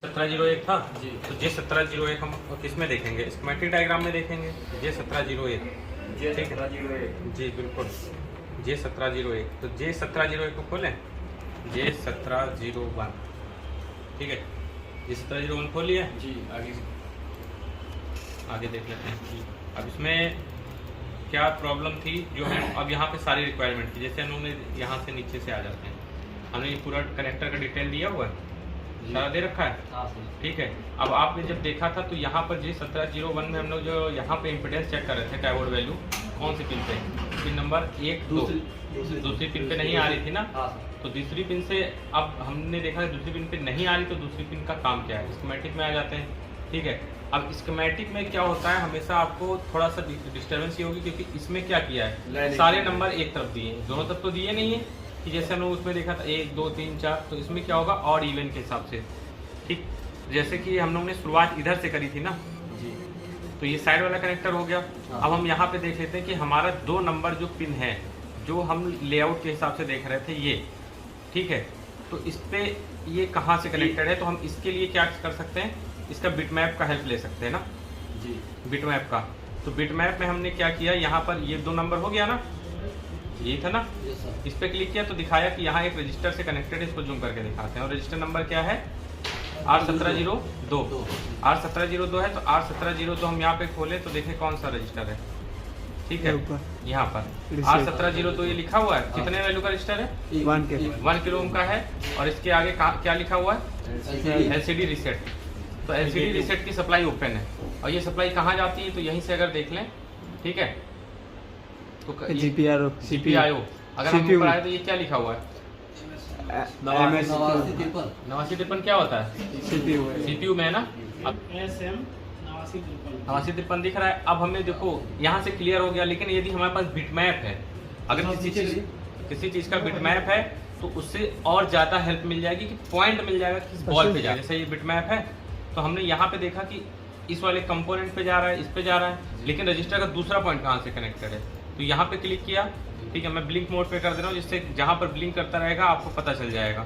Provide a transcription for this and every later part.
1701 था जी। तो J1701 हम किसमें देखेंगे? स्कीमेटिक डायग्राम में देखेंगे J1701। ठीक है जी बिल्कुल J1701। तो J1701 को खोलें, J1701। ठीक है J1701 खोलिए जी। आगे देख लेते हैं कि अब इसमें क्या प्रॉब्लम थी जो है। अब यहाँ पे सारी रिक्वायरमेंट थी, जैसे उन्होंने यहाँ से नीचे से आ जाते हैं। हमने ये पूरा कनेक्टर का डिटेल दिया हुआ है, सारा दे रखा है। ठीक है अब आपने जब देखा था तो यहाँ पर J1701 में हम लोग जो यहाँ पे इम्पिडेंस चेक कर रहे थे, डायोड वैल्यू कौन सी पिन पे, पिन नंबर 1 2 दूसरी पिन पे नहीं आ रही थी ना। तो दूसरी पिन से अब हमने देखा दूसरी पिन पे नहीं आ रही, तो दूसरी पिन का काम क्या है, स्कीमेटिक में आ जाते हैं। ठीक है अब स्कीमेटिक में क्या होता है, हमेशा आपको थोड़ा सा डिस्टर्बेंस ये होगी, क्योंकि इसमें क्या किया है, सारे नंबर एक तरफ दिए, दोनों तरफ तो दिए नहीं है कि जैसे हम उसमें देखा था 1 2 3 4। तो इसमें क्या होगा, ऑड इवन के हिसाब से। ठीक जैसे कि हम लोग ने शुरुआत इधर से करी थी ना जी, तो ये साइड वाला कनेक्टर हो गया। अब हम यहाँ पे देख लेते हैं कि हमारा 2 नंबर जो पिन है, जो हम लेआउट के हिसाब से देख रहे थे ये, ठीक है। तो इस पे ये कहाँ से कनेक्टेड है, तो हम इसके लिए क्या कर सकते हैं, इसका बिटमैप का हेल्प ले सकते हैं ना जी, बिटमैप का। तो बिटमैप में हमने क्या किया, यहाँ पर ये 2 नंबर हो गया ना, ये था ना, इस पे क्लिक किया तो दिखाया कि यहाँ एक रजिस्टर से कनेक्टेड है। इसको जूम करके दिखाते हैं, और रजिस्टर नंबर क्या है, R1702। R1702 है। तो R1702 हम यहाँ पे खोले तो देखें कौन सा रजिस्टर है। ठीक है यहाँ पर R1702 ये लिखा हुआ है, कितने वैल्यू का रजिस्टर है, 1 किलो ओम का है। और इसके आगे क्या लिखा हुआ है, LCD रीसेट। तो LCD रीसेट की सप्लाई ओपन है, और ये सप्लाई कहाँ जाती है, तो यहीं से अगर देख लें, ठीक है, तो GPIO अगर हम ऊपर आए तो ये क्या लिखा हुआ है, 8953 क्या होता है, CPU में है ना। अब SM 8953 दिख रहा है। अब हमें देखो यहाँ से क्लियर हो गया, लेकिन यदि हमारे पास बिटमैप है, अगर किसी चीज़ का बिटमैप है तो उससे और ज़्यादा हेल्प मिल जाएगी कि पॉइंट मिल जाएगा किस बॉल पे जा। जैसे ये बिटमैप है तो हमने यहाँ पे देखा कि इस वाले कंपोनेंट पे जा रहा है, इस पे जा रहा है, लेकिन रजिस्टर का दूसरा पॉइंट कहाँ से कनेक्टेड है। तो यहाँ पे क्लिक किया, ठीक है, मैं ब्लिंक मोड पे कर दे रहा हूँ, जिससे जहाँ पर ब्लिंक करता रहेगा आपको पता चल जाएगा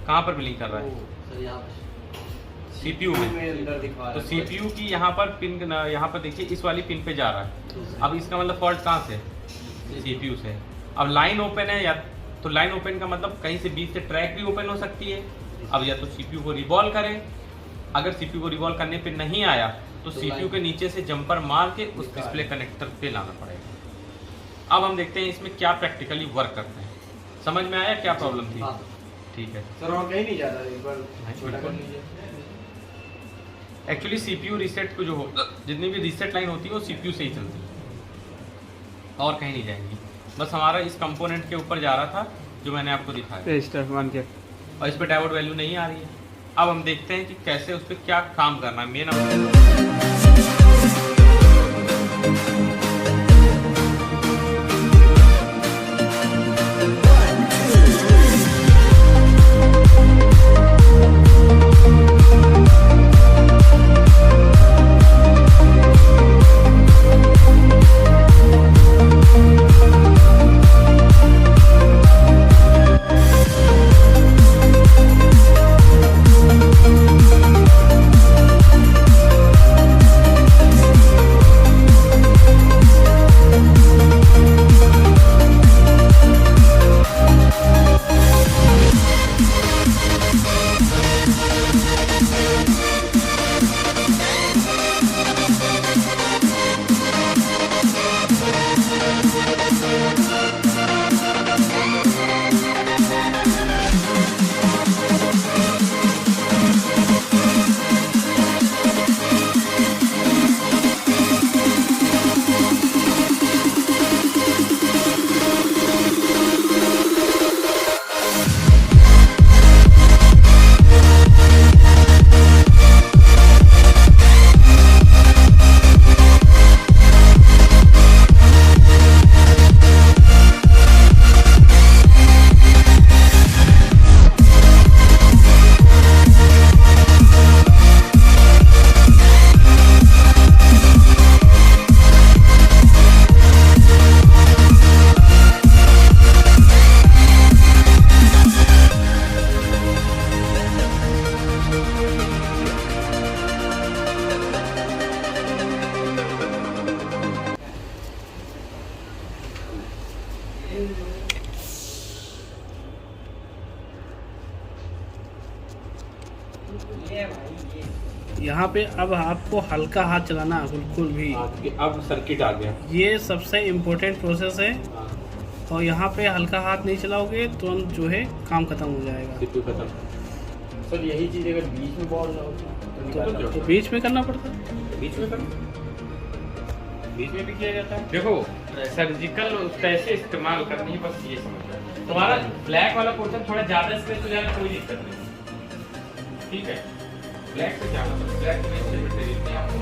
कहाँ पर ब्लिंक कर रहा है, CPU में। तो CPU की यहाँ पर पिन, यहाँ पर देखिए इस वाली पिन पे जा रहा है। अब इसका मतलब फॉल्ट कहाँ से, CPU से। अब लाइन ओपन है, या तो लाइन ओपन का मतलब कहीं से बीच से ट्रैक भी ओपन हो सकती है। अब या तो CPU को रिवॉल्व करें, अगर CPU को रिवॉल्व करने पे नहीं आया तो CPU के नीचे से जंपर मार के उस डिस्प्ले कनेक्टर पे लाना पड़ेगा। अब हम देखते हैं इसमें क्या प्रैक्टिकली वर्क करते हैं। समझ में आया क्या प्रॉब्लम थी? ठीक है सर, वहाँ कहीं नहीं जाता एक बार एक्चुअली CPU रीसेट को जो हो, जितनी भी रीसेट लाइन होती है वो CPU से ही चलती है, और कहीं नहीं जाएंगी। बस हमारा इस कंपोनेंट के ऊपर जा रहा था जो मैंने आपको दिखाया, और इस पर डायोड वैल्यू नहीं आ रही है। अब हम देखते हैं कि कैसे उस पर क्या काम करना है। मेन यहाँ पे अब आपको हल्का हाथ चलाना है, बिल्कुल भी। अब सर्किट आ गया। ये सबसे इम्पोर्टेंट प्रोसेस है, हाँ, और यहाँ पे हल्का हाथ नहीं चलाओगे तुरंत जो है काम खत्म हो जाएगा। सीपीयू खत्म। सर यही चीज़ अगर बीच में बॉल ना हो तो निकालना तो पड़ता बीच में करना पड़ता है। बीच में करो। बीच में भी किया जाता है। देखो सर्जिकल कैसे इस्तेमाल करनी है, बस ये समझ लो। तुम्हारा ब्लैक वाला पोर्शन थोड़ा ज्यादा स्पेस हो जाएगा, कोई दिक्कत नहीं, ठीक है। ब्लैक से क्या मतलब, ब्लैक में से मटेरियल नहीं आपको।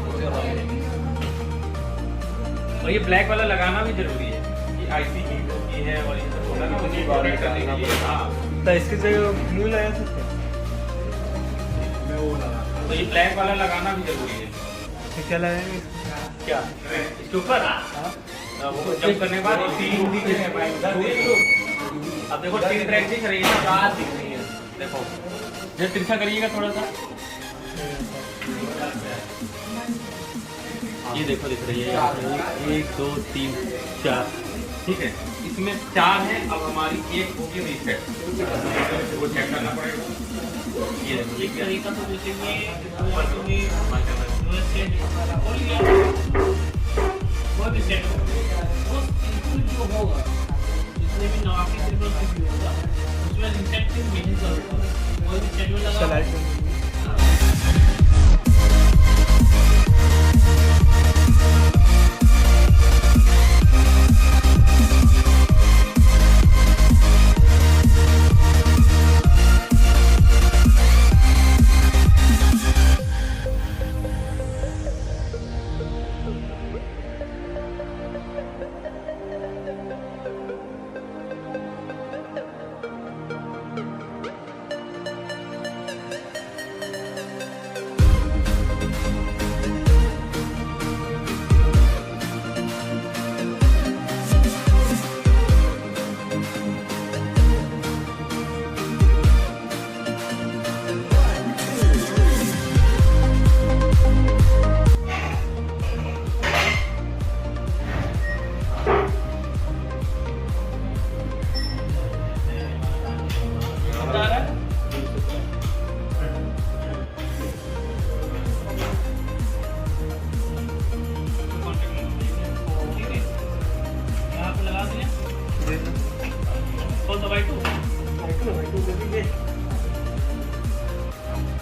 और ये ब्लैक वाला लगाना भी जरूरी है कि आईसी हीट होती है और ये सब होता है ना, उन्हें प्रोटेक्ट करने के लिए। हाँ, तो इसकी जगह ब्लू लगा सकते हैं। मैं वो लगा। तो ये ब्लैक वाला लगाना भी जरूरी है। तो क्या लगाएंगे? क्या इसके ऊपर वो जंप करने के बाद तीन दिख रहे हैं। अब देखो तीन ट्रैक दिख रही है, चार दिख रही है। देखो ये तिरछा करिएगा थोड़ा सा, ये देखो दिख रही है, 1 2 3 4, ठीक है। इसमें 4 है, अब हमारी एक होगी रीसेट, वो चेक करना पड़ेगा। ये देखो एक तरीका तो जैसे कि वो भी सेट वो इनपुट जो होगा, जितने भी नवाकी सिंबल कुछ भी होगा, उसमें रिसेट पिन नहीं करूँगा, कोई भी शेड्यूल लगा।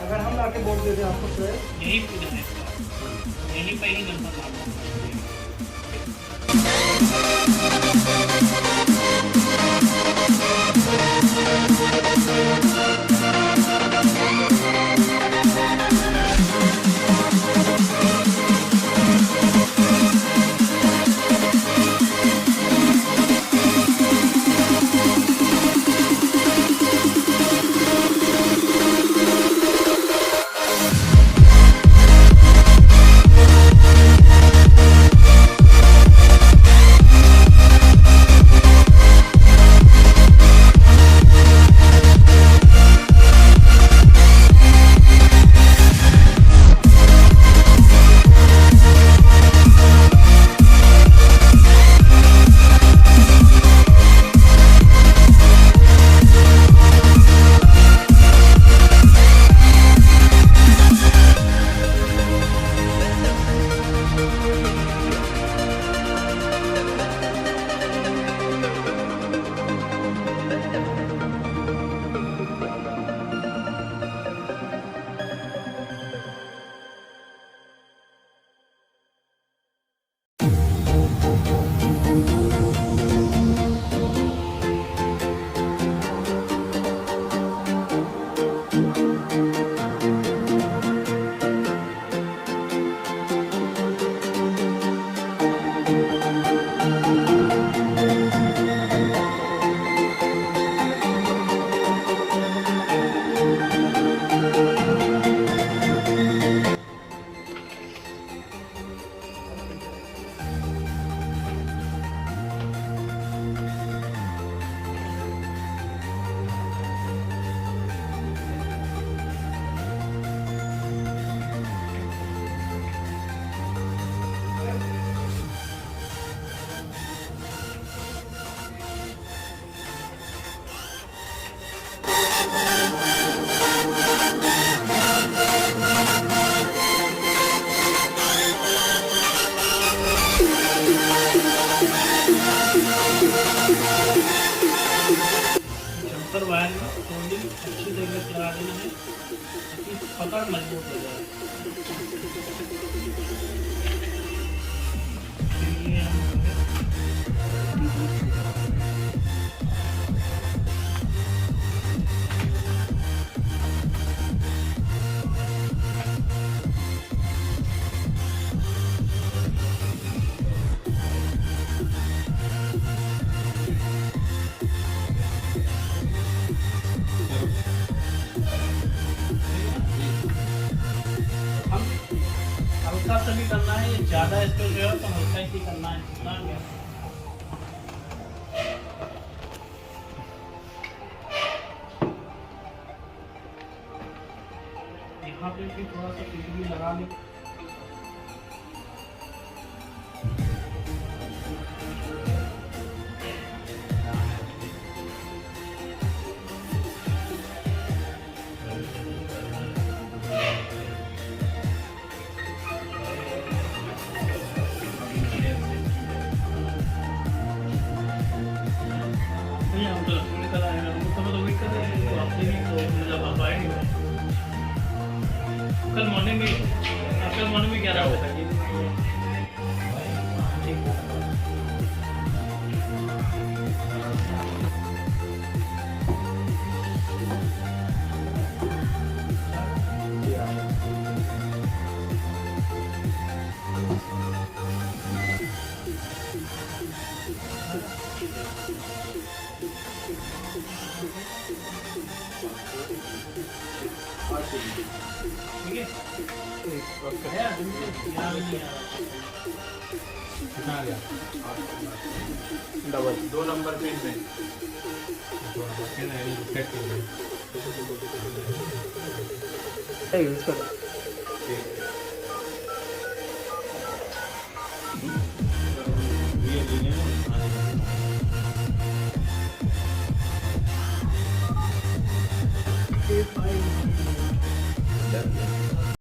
अगर हम लाके बोर्ड दे दें आपको तो यही पूजा है, यही पे ही नंबर में ताकि पकड़ मजबूत हो जाए। फिर ये हम हल्का सा भी करना है, ये ज़्यादा इसको जो है तो हल्का ही करना है, इतना क्या। यहाँ पे भी थोड़ा सा पीठ भी लगा लें। हम तो लक्ष्मी कल आएगा, हम तो वही कर रहे हैं, तो आपसे भी तो जब आप आएंगे कल मॉर्निंग में, कल मॉर्निंग में 11 बजे तक। ठीक है, है आदमी तो यहाँ भी नहीं आ रहा। कितना आ गया? डबल 2 नंबर पिन में सेट कर यूज कर